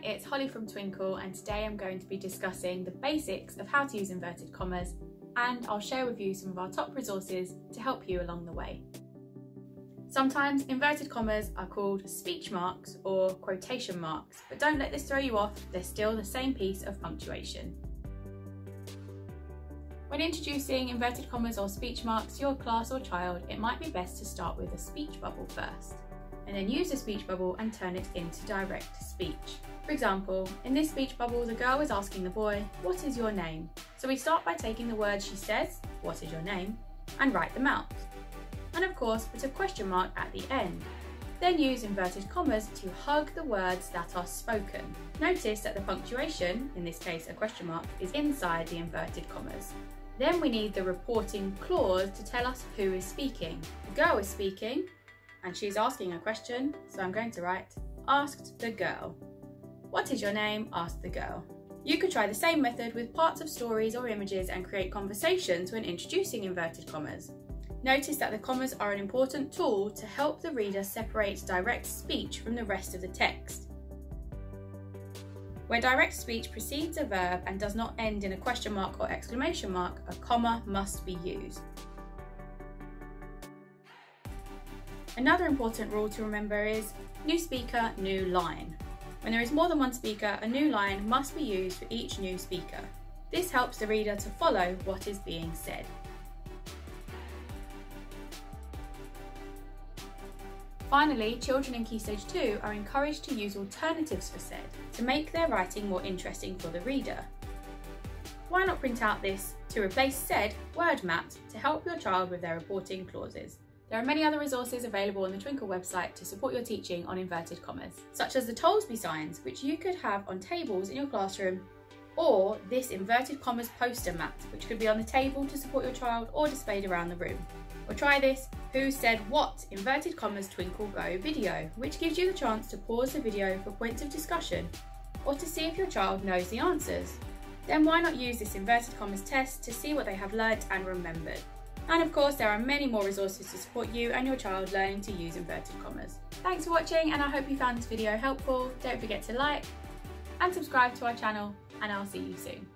it's Holly from Twinkl, and today I'm going to be discussing the basics of how to use inverted commas, and I'll share with you some of our top resources to help you along the way. Sometimes inverted commas are called speech marks or quotation marks, but don't let this throw you off, they're still the same piece of punctuation. When introducing inverted commas or speech marks to your class or child, it might be best to start with a speech bubble first, and then use the speech bubble and turn it into direct speech. For example, in this speech bubble, the girl is asking the boy, "What is your name?" So we start by taking the words she says, "What is your name?" and write them out. And of course, put a question mark at the end. Then use inverted commas to hug the words that are spoken. Notice that the punctuation, in this case a question mark, is inside the inverted commas. Then we need the reporting clause to tell us who is speaking. The girl is speaking, and she's asking a question, so I'm going to write, "Asked the girl." "What is your name?" asked the girl. You could try the same method with parts of stories or images and create conversations when introducing inverted commas. Notice that the commas are an important tool to help the reader separate direct speech from the rest of the text. Where direct speech precedes a verb and does not end in a question mark or exclamation mark, a comma must be used. Another important rule to remember is new speaker, new line. When there is more than one speaker, a new line must be used for each new speaker. This helps the reader to follow what is being said. Finally, children in Key Stage 2 are encouraged to use alternatives for said to make their writing more interesting for the reader. Why not print out this "to replace said" word map to help your child with their reporting clauses? There are many other resources available on the Twinkl website to support your teaching on inverted commas, such as the Tollsby signs, which you could have on tables in your classroom, or this inverted commas poster mat, which could be on the table to support your child or displayed around the room. Or try this "Who said what?" inverted commas Twinkl Go video, which gives you the chance to pause the video for points of discussion or to see if your child knows the answers. Then why not use this inverted commas test to see what they have learnt and remembered? And of course, there are many more resources to support you and your child learning to use inverted commas. Thanks for watching, and I hope you found this video helpful. Don't forget to like and subscribe to our channel, and I'll see you soon.